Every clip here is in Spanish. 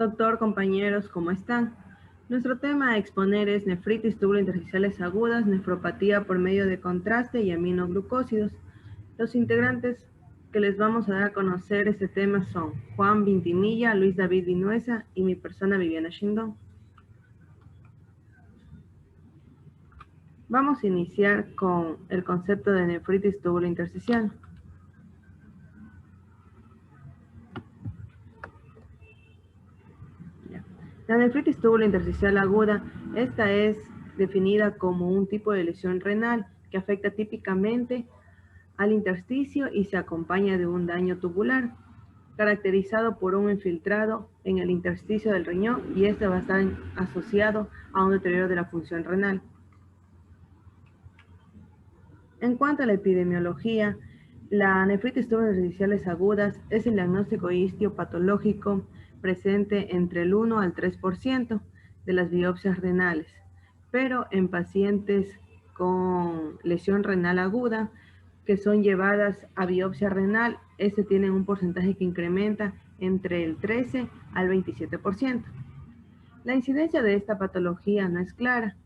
Doctor, compañeros, ¿cómo están? Nuestro tema a exponer es nefritis tubulointersticiales agudas, nefropatía por medio de contraste y aminoglucósidos. Los integrantes que les vamos a dar a conocer este tema son Juan Vintimilla, Luis David Vinuesa y mi persona Viviana Shindón. Vamos a iniciar con el concepto de nefritis tubulointersticial. La nefritis tubulointersticial aguda, esta es definida como un tipo de lesión renal que afecta típicamente al intersticio y se acompaña de un daño tubular, caracterizado por un infiltrado en el intersticio del riñón y este va a estar asociado a un deterioro de la función renal. En cuanto a la epidemiología, la nefritis tubulointersticiales agudas es el diagnóstico histiopatológico presente entre el 1 al 3% de las biopsias renales, pero en pacientes con lesión renal aguda que son llevadas a biopsia renal, este tiene un porcentaje que incrementa entre el 13 al 27%. La incidencia de esta patología no es clara,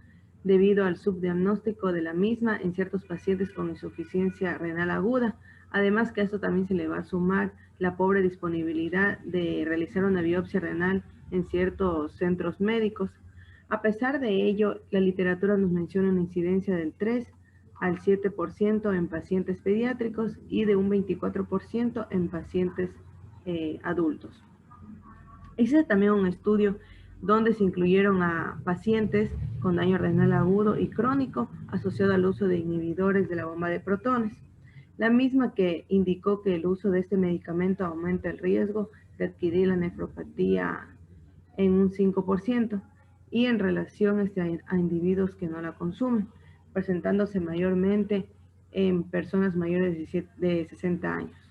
debido al subdiagnóstico de la misma en ciertos pacientes con insuficiencia renal aguda. Además que a esto también se le va a sumar la pobre disponibilidad de realizar una biopsia renal en ciertos centros médicos. A pesar de ello, la literatura nos menciona una incidencia del 3 al 7% en pacientes pediátricos y de un 24% en pacientes adultos. Existe también un estudio donde se incluyeron a pacientes con daño renal agudo y crónico asociado al uso de inhibidores de la bomba de protones, la misma que indicó que el uso de este medicamento aumenta el riesgo de adquirir la nefropatía en un 5% y en relación a individuos que no la consumen, presentándose mayormente en personas mayores de 60 años.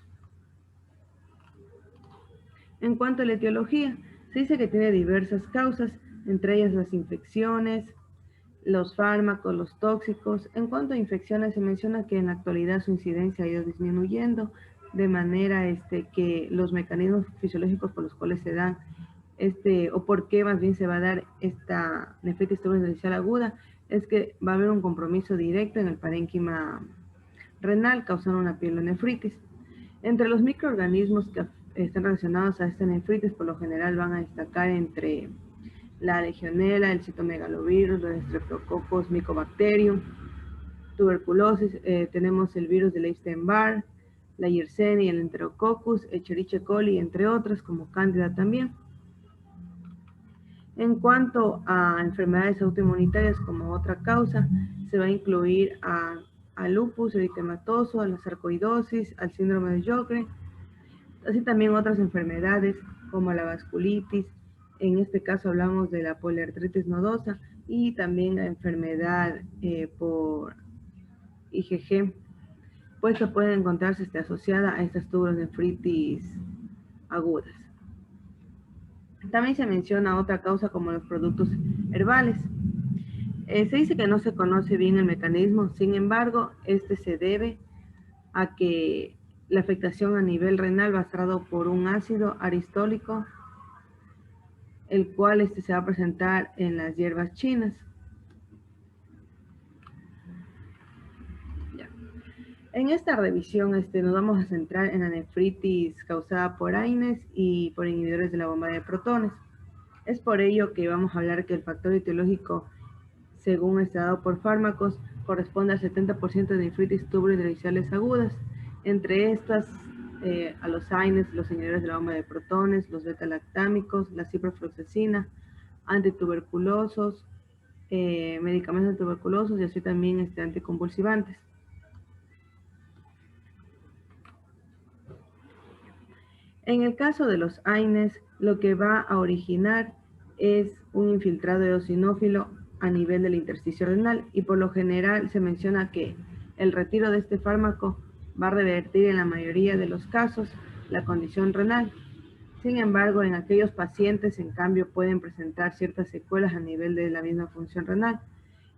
En cuanto a la etiología, se dice que tiene diversas causas, entre ellas las infecciones, los fármacos, los tóxicos. En cuanto a infecciones, se menciona que en la actualidad su incidencia ha ido disminuyendo, de manera que los mecanismos fisiológicos por los cuales se dan, o por qué más bien se va a dar esta nefritis tubulointersticial aguda, es que va a haber un compromiso directo en el parénquima renal, causando una pielonefritis. Entre los microorganismos que están relacionados a esta nefritis, por lo general van a destacar entre la legionela, el citomegalovirus, los streptococcus, mycobacterium, tuberculosis, tenemos el virus del Epstein-Barr, la Yersinia, el enterococcus, Escherichia coli, entre otras, como Cándida también. En cuanto a enfermedades autoinmunitarias como otra causa, se va a incluir al lupus eritematoso, a la sarcoidosis, al síndrome de Sjögren, así también otras enfermedades como la vasculitis. En este caso hablamos de la poliartritis nodosa y también la enfermedad por IgG, pues se puede encontrarse asociada a estas tubulointersticiales agudas. También se menciona otra causa como los productos herbales. Se dice que no se conoce bien el mecanismo, sin embargo, este se debe a que la afectación a nivel renal basado por un ácido aristólico, el cual se va a presentar en las hierbas chinas. Ya. En esta revisión nos vamos a centrar en la nefritis causada por AINES y por inhibidores de la bomba de protones. Es por ello que vamos a hablar que el factor etiológico, según dado por fármacos, corresponde al 70% de nefritis tubulointersticiales agudas. Entre estas, a los AINES, los inhibidores de la bomba de protones, los beta-lactámicos, la ciprofloxacina, antituberculosos, medicamentos antituberculosos y así también anticonvulsivantes. En el caso de los AINES, lo que va a originar es un infiltrado eosinófilo a nivel del intersticio renal y por lo general se menciona que el retiro de este fármaco va a revertir en la mayoría de los casos la condición renal. Sin embargo, en aquellos pacientes, en cambio, pueden presentar ciertas secuelas a nivel de la misma función renal.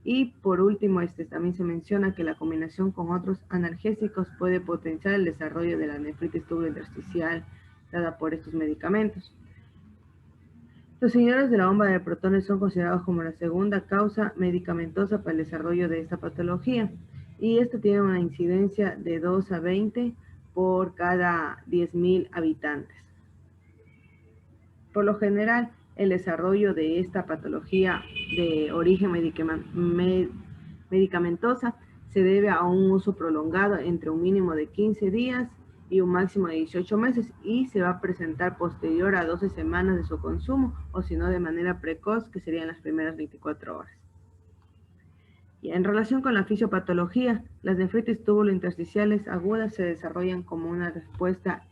Y por último, también se menciona que la combinación con otros analgésicos puede potenciar el desarrollo de la nefritis tubulointersticial dada por estos medicamentos. Los inhibidores de la bomba de protones son considerados como la segunda causa medicamentosa para el desarrollo de esta patología, y esto tiene una incidencia de 2 a 20 por cada 10.000 habitantes. Por lo general, el desarrollo de esta patología de origen medicamentosa se debe a un uso prolongado entre un mínimo de 15 días y un máximo de 18 meses, y se va a presentar posterior a 12 semanas de su consumo, o si no de manera precoz, que serían las primeras 24 horas. Y en relación con la fisiopatología, las nefritis túbulo-intersticiales agudas se desarrollan como una respuesta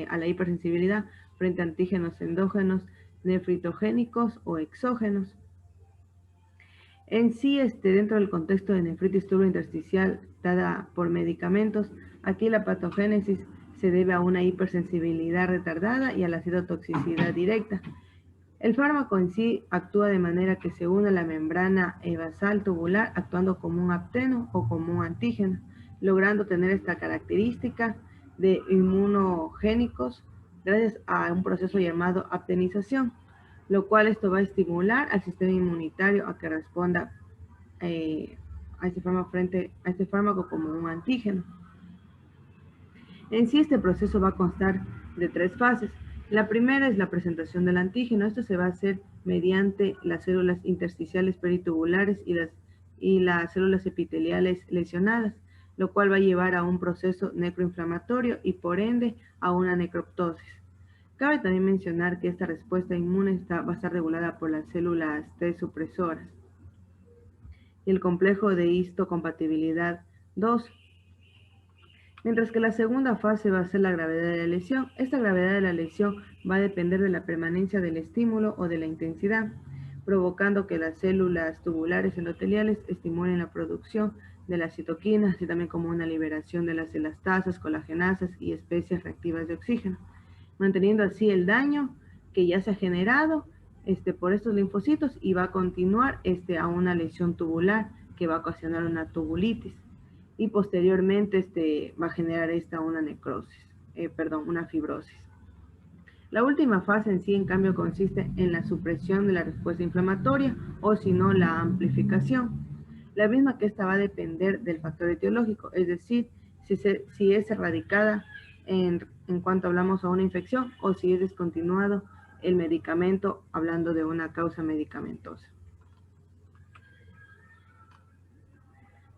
a la hipersensibilidad frente a antígenos endógenos, nefritogénicos o exógenos. En sí, dentro del contexto de nefritis túbulo-intersticial dada por medicamentos, aquí la patogénesis se debe a una hipersensibilidad retardada y a la citotoxicidad directa. El fármaco en sí actúa de manera que se une a la membrana basal tubular, actuando como un apteno o como un antígeno, logrando tener esta característica de inmunogénicos gracias a un proceso llamado aptenización, lo cual esto va a estimular al sistema inmunitario a que responda a este fármaco como un antígeno. En sí, este proceso va a constar de 3 fases. La primera es la presentación del antígeno. Esto se va a hacer mediante las células intersticiales peritubulares y las células epiteliales lesionadas, lo cual va a llevar a un proceso necroinflamatorio y por ende a una necroptosis. Cabe también mencionar que esta respuesta inmune va a estar regulada por las células T supresoras y el complejo de histocompatibilidad 2. Mientras que la segunda fase va a ser la gravedad de la lesión. Esta gravedad de la lesión va a depender de la permanencia del estímulo o de la intensidad, provocando que las células tubulares endoteliales estimulen la producción de las citoquinas, así también como una liberación de las elastasas, colagenasas y especies reactivas de oxígeno, manteniendo así el daño que ya se ha generado por estos linfocitos, y va a continuar a una lesión tubular que va a ocasionar una tubulitis. Y posteriormente va a generar una necrosis, una fibrosis. La última fase en sí, en cambio, consiste en la supresión de la respuesta inflamatoria, o si no, la amplificación. La misma que esta va a depender del factor etiológico, es decir, si es erradicada en cuanto hablamos a una infección, o si es descontinuado el medicamento, hablando de una causa medicamentosa.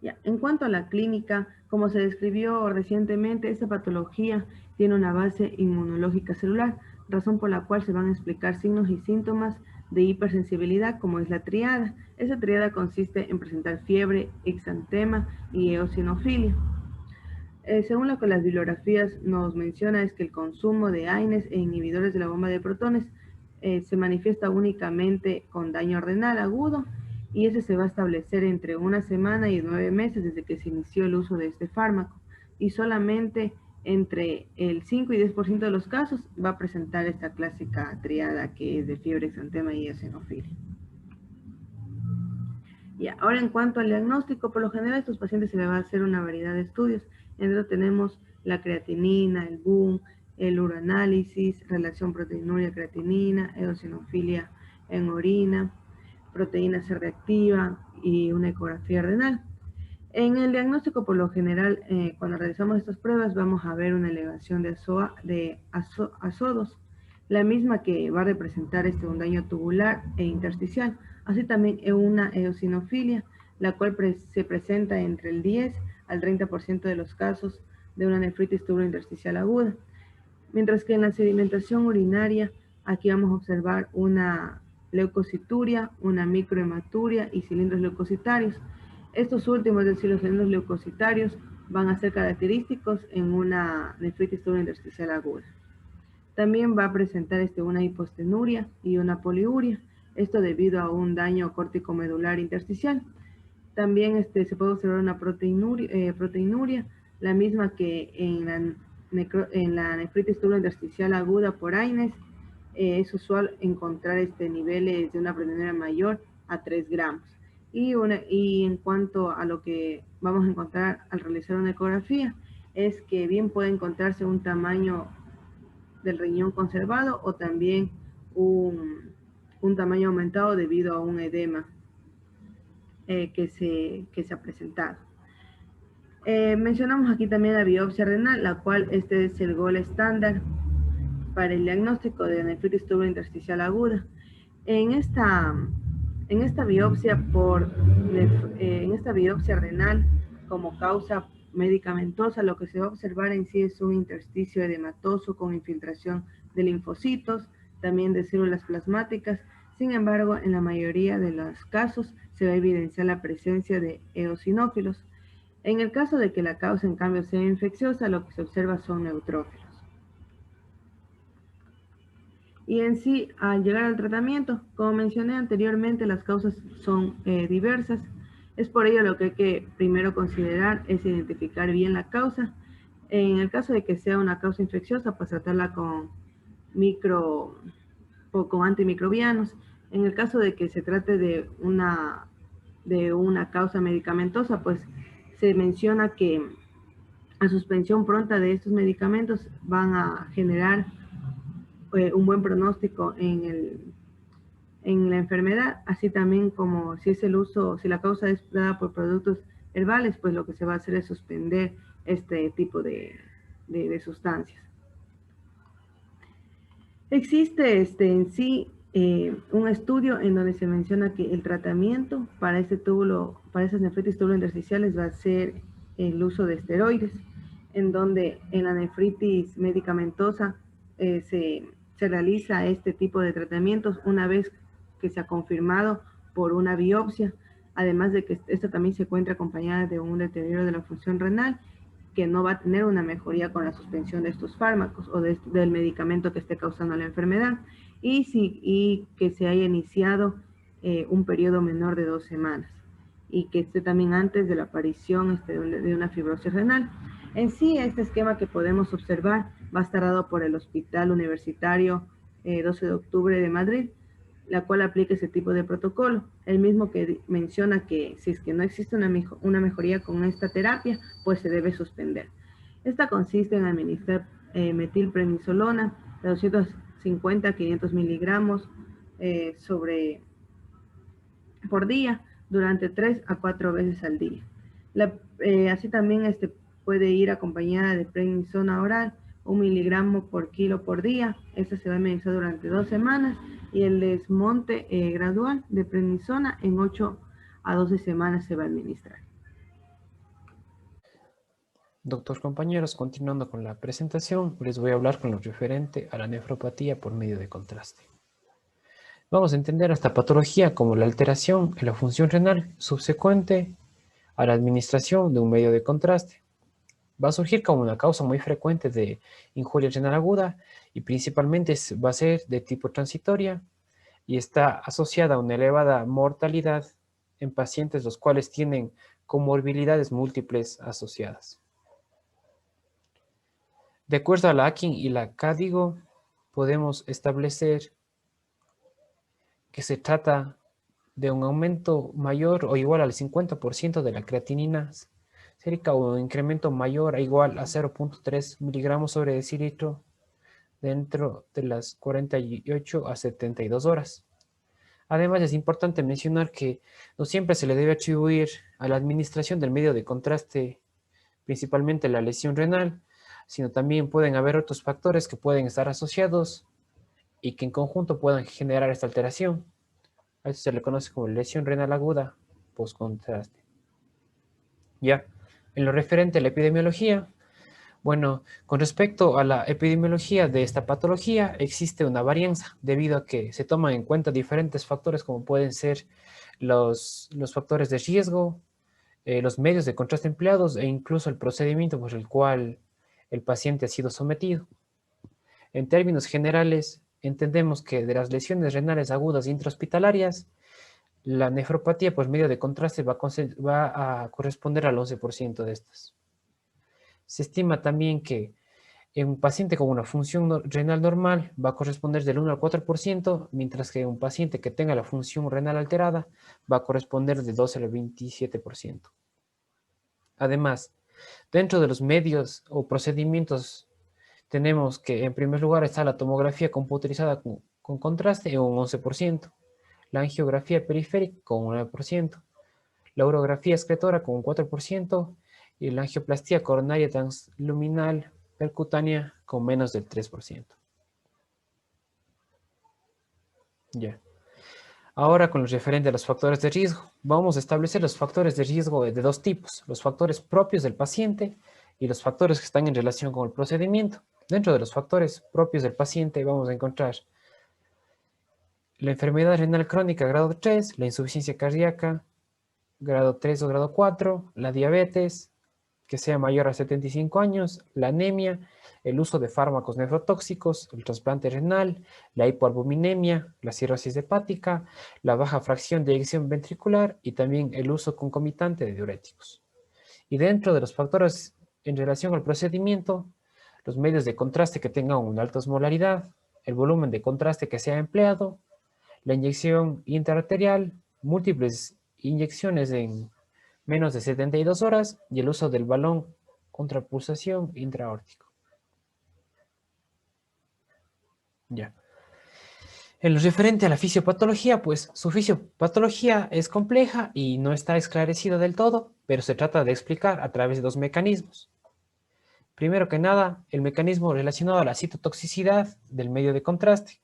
Ya, en cuanto a la clínica, como se describió recientemente, esta patología tiene una base inmunológica celular, razón por la cual se van a explicar signos y síntomas de hipersensibilidad, como es la triada. Esa triada consiste en presentar fiebre, exantema y eosinofilia. Según lo que las bibliografías nos menciona, es que el consumo de AINES e inhibidores de la bomba de protones se manifiesta únicamente con daño renal agudo, y ese se va a establecer entre 1 semana y 9 meses desde que se inició el uso de este fármaco, y solamente entre el 5 y 10% de los casos va a presentar esta clásica triada que es de fiebre, exantema y eosinofilia. Y ahora, en cuanto al diagnóstico, por lo general a estos pacientes se les va a hacer una variedad de estudios. Entre ellos tenemos la creatinina, el BUN, el uroanálisis, relación proteinuria-creatinina, eosinofilia en orina, proteína C reactiva y una ecografía renal. En el diagnóstico, por lo general, cuando realizamos estas pruebas, vamos a ver una elevación de azodos, la misma que va a representar un daño tubular e intersticial, así también una eosinofilia, la cual se presenta entre el 10 al 30% de los casos de una nefritis tubulointersticial aguda. Mientras que en la sedimentación urinaria, aquí vamos a observar una leucocituria, una microhematuria y cilindros leucocitarios. Estos últimos, es decir, los cilindros leucocitarios, van a ser característicos en una nefritis tubulointersticial aguda. También va a presentar una hipostenuria y una poliuria, esto debido a un daño córtico-medular intersticial. También se puede observar una proteinuria, la misma que en la nefritis tubulointersticial aguda por AINES. Es usual encontrar niveles de una proteinuria mayor a 3 gramos. Y en cuanto a lo que vamos a encontrar al realizar una ecografía, es que bien puede encontrarse un tamaño del riñón conservado, o también un un tamaño aumentado debido a un edema que se ha presentado. Mencionamos aquí también la biopsia renal, la cual este es el gold estándar para el diagnóstico de nefritis tubulointersticial aguda. En esta biopsia renal como causa medicamentosa, lo que se va a observar en sí es un intersticio edematoso con infiltración de linfocitos, también de células plasmáticas. Sin embargo, en la mayoría de los casos se va a evidenciar la presencia de eosinófilos. En el caso de que la causa, en cambio, sea infecciosa, lo que se observa son neutrófilos. Y en sí, al llegar al tratamiento, como mencioné anteriormente, las causas son diversas. Es por ello lo que hay que primero considerar es identificar bien la causa. En el caso de que sea una causa infecciosa, pues tratarla con antimicrobianos. En el caso de que se trate de una causa medicamentosa, pues se menciona que la suspensión pronta de estos medicamentos van a generar un buen pronóstico en la enfermedad, así también como si la causa es dada por productos herbales, pues lo que se va a hacer es suspender este tipo de sustancias. Existe en sí un estudio en donde se menciona que el tratamiento para esas nefritis tubulointersticiales va a ser el uso de esteroides, en donde en la nefritis medicamentosa se realiza este tipo de tratamientos una vez que se ha confirmado por una biopsia, además de que esta también se encuentra acompañada de un deterioro de la función renal, que no va a tener una mejoría con la suspensión de estos fármacos o del medicamento que esté causando la enfermedad, y que se haya iniciado un periodo menor de 2 semanas y que esté también antes de la aparición de una fibrosis renal. En sí, este esquema que podemos observar va a estar dado por el Hospital Universitario 12 de octubre de Madrid, la cual aplica ese tipo de protocolo, el mismo que menciona que si es que no existe una mejoría con esta terapia, pues se debe suspender. Esta consiste en administrar metilprednisolona de 250 a 500 miligramos por día durante 3 a 4 veces al día. Así también puede ir acompañada de prednisona oral, 1 miligramo por kilo por día. Esta se va a administrar durante 2 semanas y el desmonte gradual de prednisona en 8 a 12 semanas se va a administrar. Doctor, compañeros, continuando con la presentación, les voy a hablar con lo referente a la nefropatía por medio de contraste. Vamos a entender esta patología como la alteración en la función renal subsecuente a la administración de un medio de contraste. Va a surgir como una causa muy frecuente de injuria renal aguda y principalmente va a ser de tipo transitoria y está asociada a una elevada mortalidad en pacientes los cuales tienen comorbilidades múltiples asociadas. De acuerdo a la Akin y la KDIGO, podemos establecer que se trata de un aumento mayor o igual al 50% de la creatinina sérica o un incremento mayor o igual a 0.3 miligramos sobre decilitro dentro de las 48 a 72 horas. Además, es importante mencionar que no siempre se le debe atribuir a la administración del medio de contraste, principalmente la lesión renal, sino también pueden haber otros factores que pueden estar asociados y que en conjunto puedan generar esta alteración. A esto se le conoce como lesión renal aguda post-contraste. Ya, en lo referente a la epidemiología, bueno, con respecto a la epidemiología de esta patología, existe una varianza debido a que se toman en cuenta diferentes factores como pueden ser los factores de riesgo, los medios de contraste empleados e incluso el procedimiento por el cual el paciente ha sido sometido. En términos generales, entendemos que de las lesiones renales agudas intrahospitalarias, la nefropatía por medio de contraste va a corresponder al 11% de estas. Se estima también que en un paciente con una función renal normal va a corresponder del 1 al 4%, mientras que un paciente que tenga la función renal alterada va a corresponder del 12 al 27%. Además, dentro de los medios o procedimientos tenemos que en primer lugar está la tomografía computerizada con contraste en un 11%, la angiografía periférica con un 9%, la urografía excretora con un 4% y la angioplastía coronaria transluminal percutánea con menos del 3%. Ya. Ahora, con lo referente a los factores de riesgo, vamos a establecer los factores de riesgo de dos tipos, los factores propios del paciente y los factores que están en relación con el procedimiento. Dentro de los factores propios del paciente vamos a encontrar la enfermedad renal crónica grado 3, la insuficiencia cardíaca grado 3 o grado 4, la diabetes que sea mayor a 75 años, la anemia, el uso de fármacos nefrotóxicos, el trasplante renal, la hipoalbuminemia, la cirrosis hepática, la baja fracción de eyección ventricular y también el uso concomitante de diuréticos. Y dentro de los factores en relación al procedimiento, los medios de contraste que tengan una alta osmolaridad, el volumen de contraste que sea empleado, la inyección intraarterial, múltiples inyecciones en menos de 72 horas y el uso del balón contrapulsación intraaórtico. Ya. En lo referente a la fisiopatología, pues su fisiopatología es compleja y no está esclarecida del todo, pero se trata de explicar a través de dos mecanismos. Primero que nada, el mecanismo relacionado a la citotoxicidad del medio de contraste.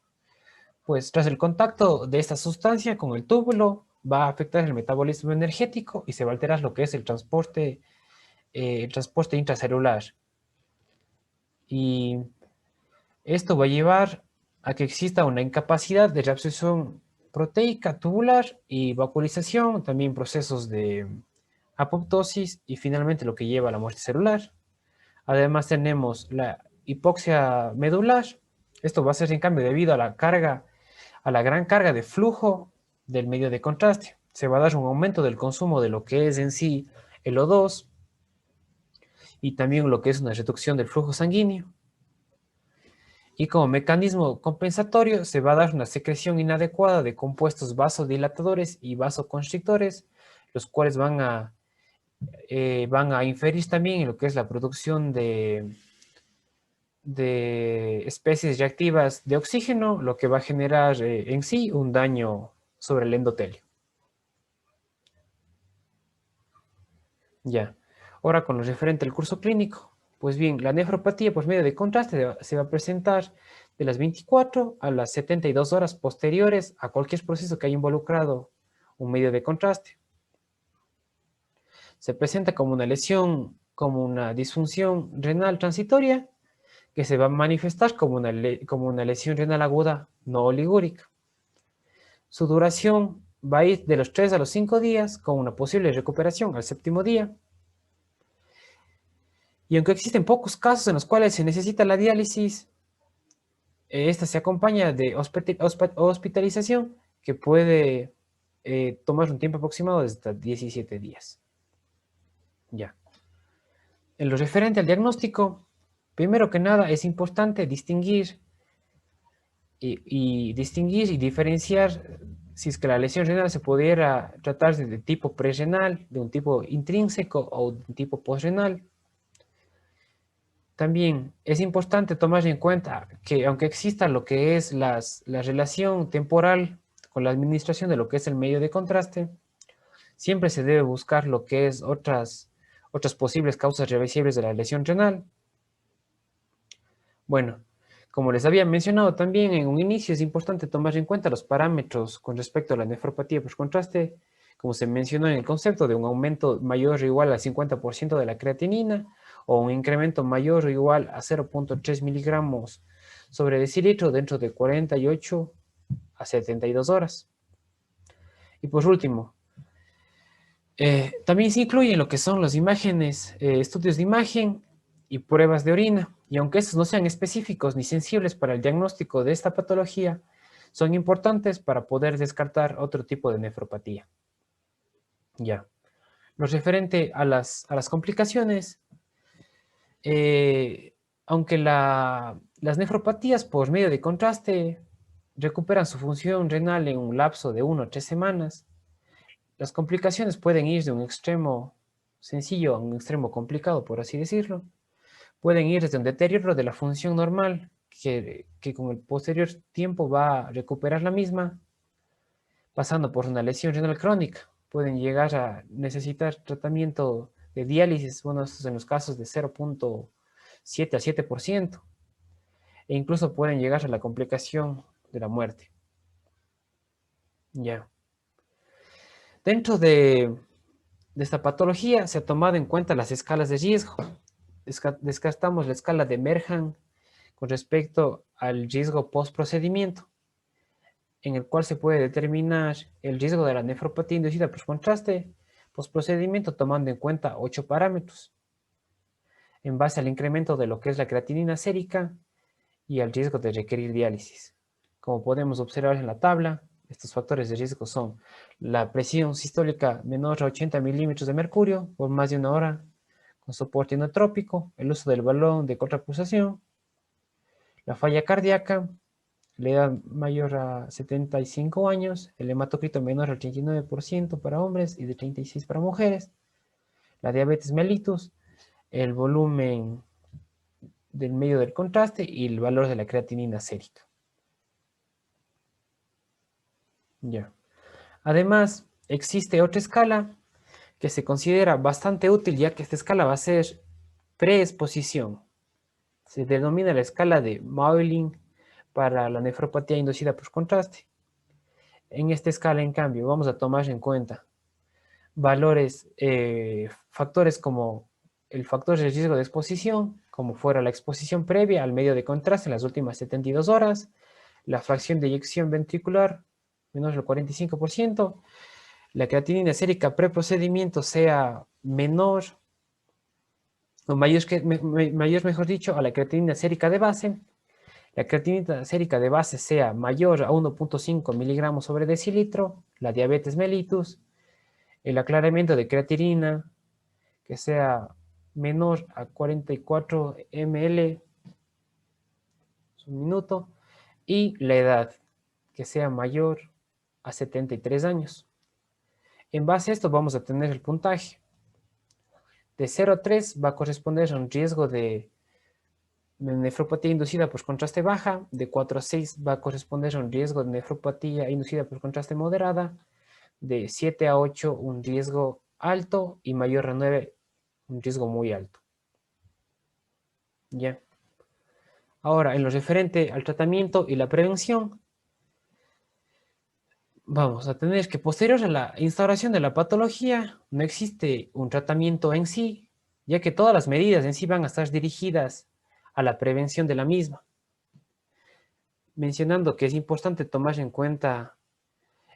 Pues tras el contacto de esta sustancia con el túbulo, va a afectar el metabolismo energético y se va a alterar lo que es el transporte intracelular. Y esto va a llevar a que exista una incapacidad de reabsorción proteica tubular y vacuolización, también procesos de apoptosis y finalmente lo que lleva a la muerte celular. Además tenemos la hipoxia medular. Esto va a ser en cambio debido a la gran carga de flujo del medio de contraste. Se va a dar un aumento del consumo de lo que es en sí el O2 y también lo que es una reducción del flujo sanguíneo. Y como mecanismo compensatorio se va a dar una secreción inadecuada de compuestos vasodilatadores y vasoconstrictores, los cuales van a inferir también en lo que es la producción de especies reactivas de oxígeno, lo que va a generar en sí un daño sobre el endotelio. Ya. Ahora con lo referente al curso clínico. Pues bien, la nefropatía por medio de contraste se va a presentar de las 24 a las 72 horas posteriores a cualquier proceso que haya involucrado un medio de contraste. Se presenta como una lesión, como una disfunción renal transitoria, que se va a manifestar como una lesión renal aguda no oligúrica. Su duración va a ir de los 3 a los 5 días, con una posible recuperación al 7º día. Y aunque existen pocos casos en los cuales se necesita la diálisis, esta se acompaña de hospitalización que puede tomar un tiempo aproximado de hasta 17 días. Ya. En lo referente al diagnóstico, primero que nada es importante distinguir y diferenciar si es que la lesión renal se pudiera tratarse de tipo prerrenal, de un tipo intrínseco o de un tipo postrenal. También es importante tomar en cuenta que aunque exista lo que es la relación temporal con la administración de lo que es el medio de contraste, siempre se debe buscar lo que es otras posibles causas reversibles de la lesión renal. Bueno, como les había mencionado también en un inicio, es importante tomar en cuenta los parámetros con respecto a la nefropatía por contraste, como se mencionó en el concepto de un aumento mayor o igual al 50% de la creatinina, o un incremento mayor o igual a 0.3 miligramos sobre decilitro dentro de 48 a 72 horas. Y por último, también se incluyen lo que son las imágenes, estudios de imagen y pruebas de orina. Y aunque estos no sean específicos ni sensibles para el diagnóstico de esta patología, son importantes para poder descartar otro tipo de nefropatía. Ya. Lo referente a las complicaciones, aunque las nefropatías por medio de contraste recuperan su función renal en un lapso de 1 a 3 semanas, las complicaciones pueden ir de un extremo sencillo a un extremo complicado, por así decirlo. Pueden ir desde un deterioro de la función normal, que con el posterior tiempo va a recuperar la misma, pasando por una lesión renal crónica. Pueden llegar a necesitar tratamiento de diálisis, bueno, estos en los casos de 0.7 a 7%, e incluso pueden llegar a la complicación de la muerte. Ya. Dentro de esta patología se ha tomado en cuenta las escalas de riesgo. Descartamos la escala de Merhan con respecto al riesgo post-procedimiento, en el cual se puede determinar el riesgo de la nefropatía inducida por contraste post-procedimiento tomando en cuenta 8 parámetros, en base al incremento de lo que es la creatinina sérica y al riesgo de requerir diálisis. Como podemos observar en la tabla, estos factores de riesgo son la presión sistólica menor a 80 milímetros de mercurio por más de 1 hora con soporte inotrópico, el uso del balón de contrapulsación, la falla cardíaca, la edad mayor a 75 años, el hematocrito menor al 39% para hombres y de 36% para mujeres, la diabetes mellitus, el volumen del medio del contraste y el valor de la creatinina sérica. Ya. Además, existe otra escala que se considera bastante útil, ya que esta escala va a ser preexposición. Se denomina la escala de Moynihan para la nefropatía inducida por contraste. En esta escala, en cambio, vamos a tomar en cuenta valores, factores como el factor de riesgo de exposición, como fuera la exposición previa al medio de contraste en las últimas 72 horas, la fracción de eyección ventricular menor del 45%, la creatinina sérica preprocedimiento sea menor o mayor, mejor dicho, a la creatinina sérica de base, la creatinina sérica de base sea mayor a 1.5 miligramos sobre decilitro, la diabetes mellitus, el aclaramiento de creatinina que sea menor a 44 ml un minuto y la edad que sea mayor a 73 años. En base a esto vamos a tener el puntaje. De 0 a 3 va a corresponder a un riesgo de nefropatía inducida por contraste baja, de 4 a 6 va a corresponder a un riesgo de nefropatía inducida por contraste moderada, de 7 a 8 un riesgo alto y mayor a 9 un riesgo muy alto. Ya. Ahora, en lo referente al tratamiento y la prevención, vamos a tener que posterior a la instauración de la patología no existe un tratamiento en sí, ya que todas las medidas en sí van a estar dirigidas a la prevención de la misma. Mencionando que es importante tomar en cuenta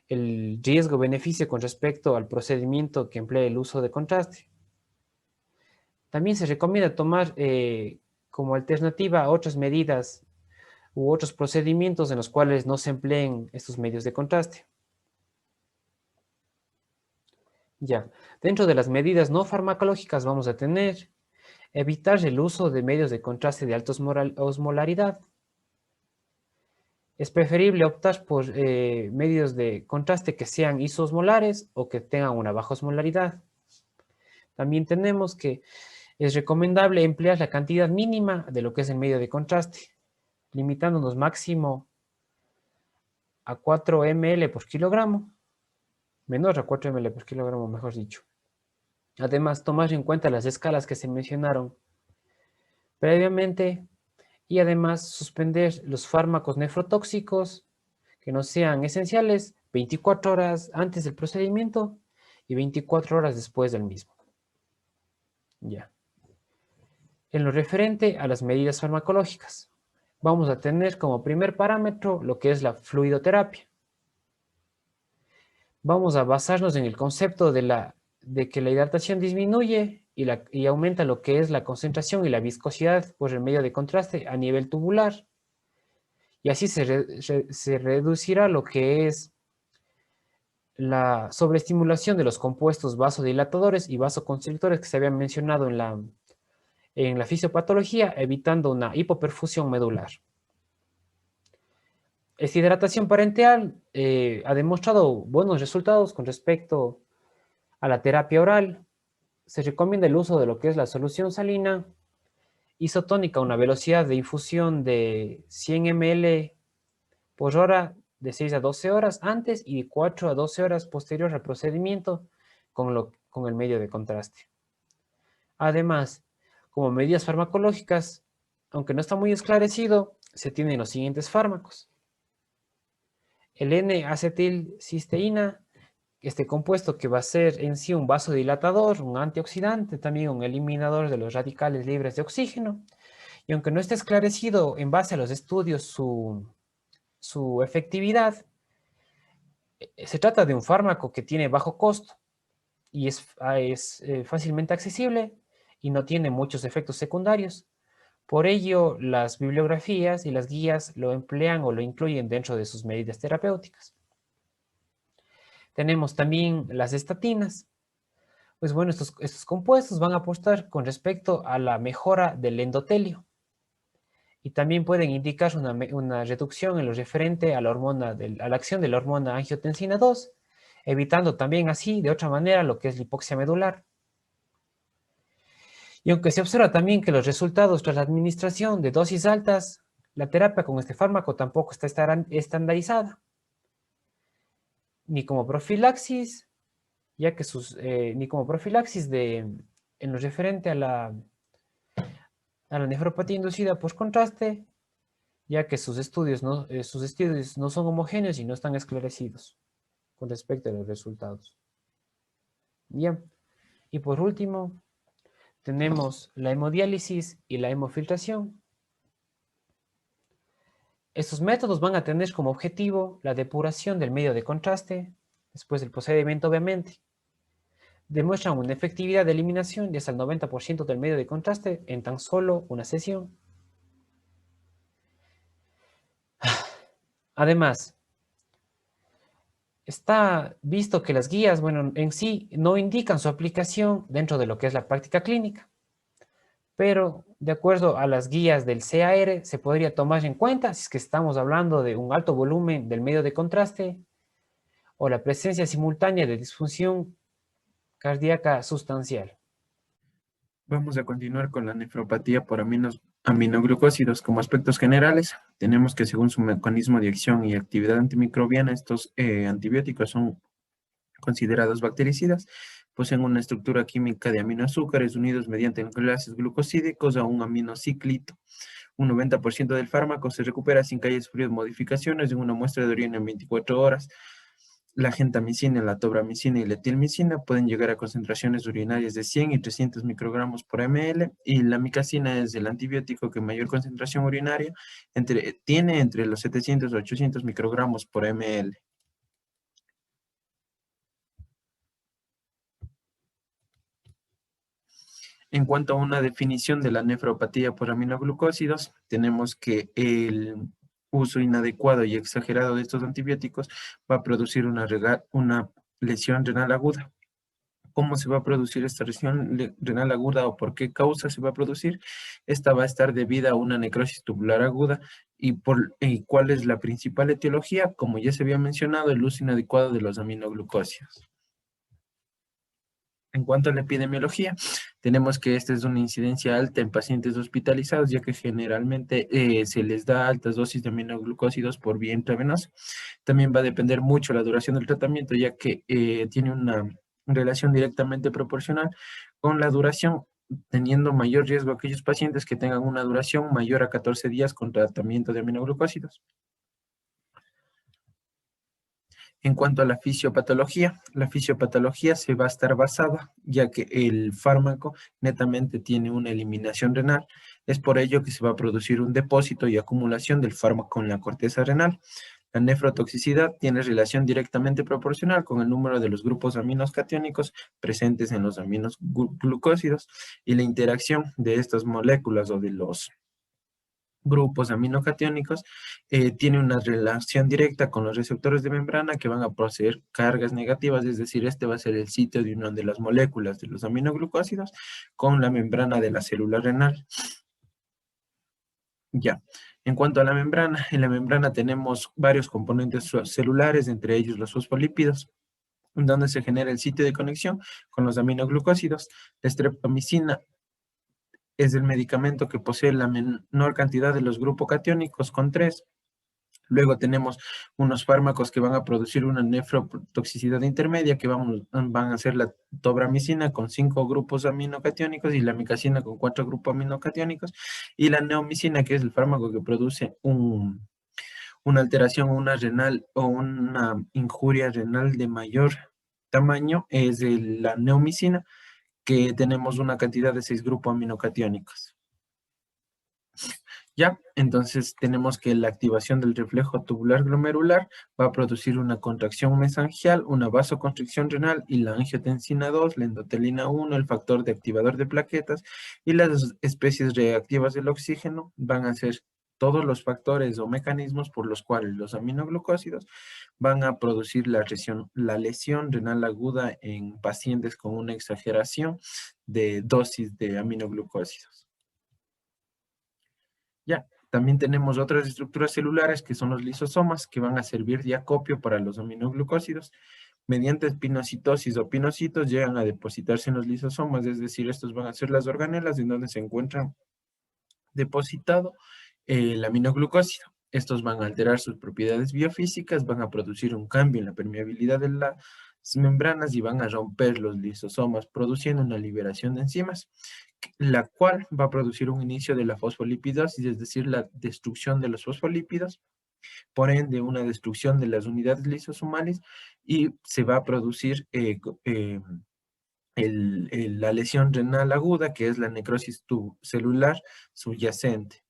el riesgo-beneficio con respecto al procedimiento que emplea el uso de contraste. También se recomienda tomar como alternativa otras medidas u otros procedimientos en los cuales no se empleen estos medios de contraste. Ya, dentro de las medidas no farmacológicas vamos a tener evitar el uso de medios de contraste de alta osmolaridad. Es preferible optar por medios de contraste que sean isoosmolares o que tengan una baja osmolaridad. También tenemos que es recomendable emplear la cantidad mínima de lo que es el medio de contraste, limitándonos máximo a 4 ml por kilogramo, menor a 4 ml por kilogramo, mejor dicho. Además, tomar en cuenta las escalas que se mencionaron previamente y además suspender los fármacos nefrotóxicos que no sean esenciales 24 horas antes del procedimiento y 24 horas después del mismo. Ya. En lo referente a las medidas farmacológicas, vamos a tener como primer parámetro lo que es la fluidoterapia. Vamos a basarnos en el concepto de que la hidratación disminuye y aumenta lo que es la concentración y la viscosidad por el medio de contraste a nivel tubular. Y así se reducirá lo que es la sobreestimulación de los compuestos vasodilatadores y vasoconstrictores que se habían mencionado en la fisiopatología, evitando una hipoperfusión medular. Esta hidratación parenteral ha demostrado buenos resultados con respecto a la terapia oral. Se recomienda el uso de lo que es la solución salina isotónica a una velocidad de infusión de 100 ml por hora de 6 a 12 horas antes y de 4 a 12 horas posterior al procedimiento con el medio de contraste. Además, como medidas farmacológicas, aunque no está muy esclarecido, se tienen los siguientes fármacos. El N-acetilcisteína, este compuesto que va a ser en sí un vasodilatador, un antioxidante, también un eliminador de los radicales libres de oxígeno. Y aunque no esté esclarecido en base a los estudios su efectividad, se trata de un fármaco que tiene bajo costo y es fácilmente accesible y no tiene muchos efectos secundarios. Por ello, las bibliografías y las guías lo emplean o lo incluyen dentro de sus medidas terapéuticas. Tenemos también las estatinas. Pues bueno, estos compuestos van a aportar con respecto a la mejora del endotelio y también pueden indicar una reducción en lo referente a a la acción de la hormona angiotensina 2, evitando también así, de otra manera, lo que es la hipoxia medular. Y aunque se observa también que los resultados tras la administración de dosis altas, la terapia con este fármaco tampoco está estandarizada, ni como profilaxis, ya que ni como profilaxis en lo referente a la nefropatía inducida por contraste, ya que sus estudios no son homogéneos y no están esclarecidos con respecto a los resultados. Bien, y por último, tenemos la hemodiálisis y la hemofiltración. Estos métodos van a tener como objetivo la depuración del medio de contraste, después del procedimiento obviamente. Demuestran una efectividad de eliminación de hasta el 90% del medio de contraste en tan solo una sesión. Además, está visto que las guías, bueno, en sí no indican su aplicación dentro de lo que es la práctica clínica, pero de acuerdo a las guías del CAR se podría tomar en cuenta si es que estamos hablando de un alto volumen del medio de contraste o la presencia simultánea de disfunción cardíaca sustancial. Vamos a continuar con la nefropatía por aminoglucósidos como aspectos generales. Tenemos que según su mecanismo de acción y actividad antimicrobiana, estos antibióticos son considerados bactericidas, poseen una estructura química de aminoazúcares unidos mediante enlaces glucosídicos a un aminociclito. Un 90% del fármaco se recupera sin que haya sufrido modificaciones en una muestra de orina en 24 horas. La gentamicina, la tobramicina y la etilmicina pueden llegar a concentraciones urinarias de 100 y 300 microgramos por ml, y la amicacina es el antibiótico que mayor concentración urinaria tiene entre los 700 y 800 microgramos por ml. En cuanto a una definición de la nefropatía por aminoglucósidos, tenemos que el uso inadecuado y exagerado de estos antibióticos va a producir una lesión renal aguda. ¿Cómo se va a producir esta lesión renal aguda o por qué causa se va a producir? Esta va a estar debida a una necrosis tubular aguda. ¿Y cuál es la principal etiología? Como ya se había mencionado, el uso inadecuado de los aminoglucósidos. En cuanto a la epidemiología, tenemos que esta es una incidencia alta en pacientes hospitalizados, ya que generalmente se les da altas dosis de aminoglucósidos por vía intravenosa. También va a depender mucho la duración del tratamiento, ya que tiene una relación directamente proporcional con la duración, teniendo mayor riesgo aquellos pacientes que tengan una duración mayor a 14 días con tratamiento de aminoglucósidos. En cuanto a la fisiopatología se va a estar basada, ya que el fármaco netamente tiene una eliminación renal. Es por ello que se va a producir un depósito y acumulación del fármaco en la corteza renal. La nefrotoxicidad tiene relación directamente proporcional con el número de los grupos aminos catiónicos presentes en los aminoglucósidos y la interacción de estas moléculas o de los grupos aminocatiónicos tiene una relación directa con los receptores de membrana que van a poseer cargas negativas, es decir, este va a ser el sitio de unión de las moléculas de los aminoglucósidos con la membrana de la célula renal. Ya, en cuanto a la membrana, en la membrana tenemos varios componentes celulares, entre ellos los fosfolípidos, donde se genera el sitio de conexión con los aminoglucósidos. La streptomicina es el medicamento que posee la menor cantidad de los grupos catiónicos con 3. Luego tenemos unos fármacos que van a producir una nefrotoxicidad intermedia, que van a ser la tobramicina con 5 grupos aminocatiónicos y la micacina con 4 grupos aminocatiónicos, y la neomicina, que es el fármaco que produce una alteración, una renal o una injuria renal de mayor tamaño, es la neomicina, que tenemos una cantidad de 6 grupos aminocatiónicos. Ya, entonces tenemos que la activación del reflejo tubular glomerular va a producir una contracción mesangial, una vasoconstricción renal y la angiotensina 2, la endotelina 1, el factor de activador de plaquetas, y las especies reactivas del oxígeno van a ser todos los factores o mecanismos por los cuales los aminoglucósidos van a producir la lesión renal aguda en pacientes con una exageración de dosis de aminoglucósidos. Ya, también tenemos otras estructuras celulares que son los lisosomas, que van a servir de acopio para los aminoglucósidos. Mediante pinocitosis o pinocitos llegan a depositarse en los lisosomas, es decir, estos van a ser las organelas en donde se encuentra depositado el aminoglucósido. Estos van a alterar sus propiedades biofísicas, van a producir un cambio en la permeabilidad de las membranas y van a romper los lisosomas, produciendo una liberación de enzimas, la cual va a producir un inicio de la fosfolipidosis, es decir, la destrucción de los fosfolípidos, por ende una destrucción de las unidades lisosomales, y se va a producir la lesión renal aguda, que es la necrosis celular subyacente.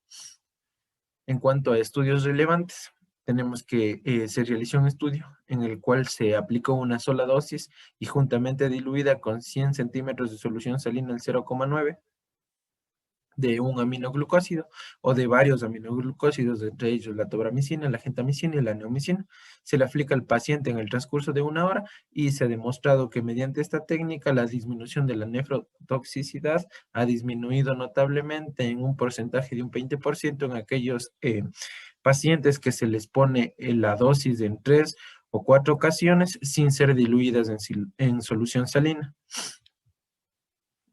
En cuanto a estudios relevantes, tenemos que se realizó un estudio en el cual se aplicó una sola dosis y juntamente diluida con 100 centímetros de solución salina al 0,9 de un aminoglucósido o de varios aminoglucósidos, entre ellos la tobramicina, la gentamicina y la neomicina. Se le aplica al paciente en el transcurso de 1 hora y se ha demostrado que mediante esta técnica la disminución de la nefrotoxicidad ha disminuido notablemente en un porcentaje de un 20% en aquellos pacientes que se les pone la dosis en 3 o 4 ocasiones sin ser diluidas en solución salina.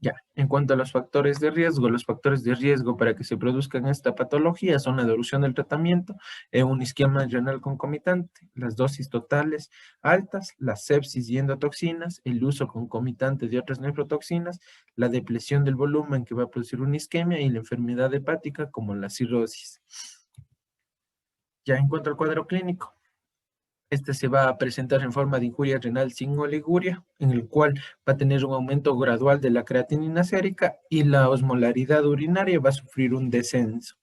Ya, en cuanto a los factores de riesgo para que se produzcan esta patología son la duración del tratamiento, un isquemia renal concomitante, las dosis totales altas, la sepsis y endotoxinas, el uso concomitante de otras nefrotoxinas, la depresión del volumen que va a producir una isquemia y la enfermedad hepática como la cirrosis. Ya en cuanto al cuadro clínico, este se va a presentar en forma de injuria renal sin oliguria, en el cual va a tener un aumento gradual de la creatinina sérica y la osmolaridad urinaria va a sufrir un descenso.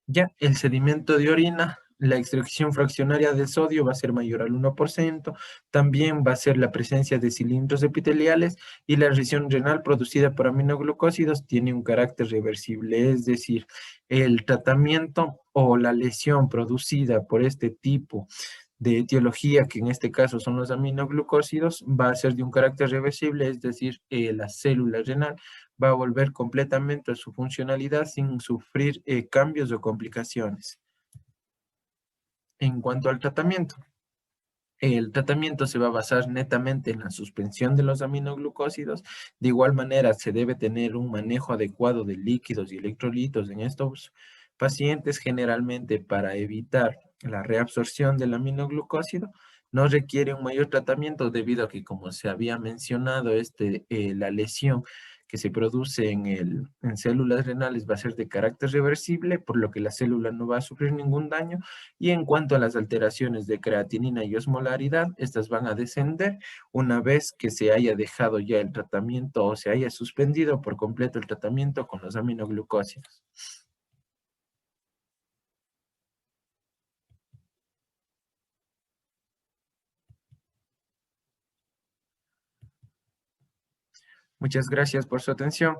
Ya el sedimento de orina, la extracción fraccionaria de sodio va a ser mayor al 1%, también va a ser la presencia de cilindros epiteliales y la lesión renal producida por aminoglucósidos tiene un carácter reversible, es decir, el tratamiento o la lesión producida por este tipo de etiología, que en este caso son los aminoglucósidos, va a ser de un carácter reversible, es decir, la célula renal va a volver completamente a su funcionalidad sin sufrir cambios o complicaciones. En cuanto al tratamiento, el tratamiento se va a basar netamente en la suspensión de los aminoglucósidos. De igual manera, se debe tener un manejo adecuado de líquidos y electrolitos en estos pacientes, generalmente para evitar la reabsorción del aminoglucósido. No requiere un mayor tratamiento debido a que, como se había mencionado, la lesión que se produce en células renales va a ser de carácter reversible, por lo que la célula no va a sufrir ningún daño. Y en cuanto a las alteraciones de creatinina y osmolaridad, estas van a descender una vez que se haya dejado ya el tratamiento o se haya suspendido por completo el tratamiento con los aminoglucósidos. Muchas gracias por su atención.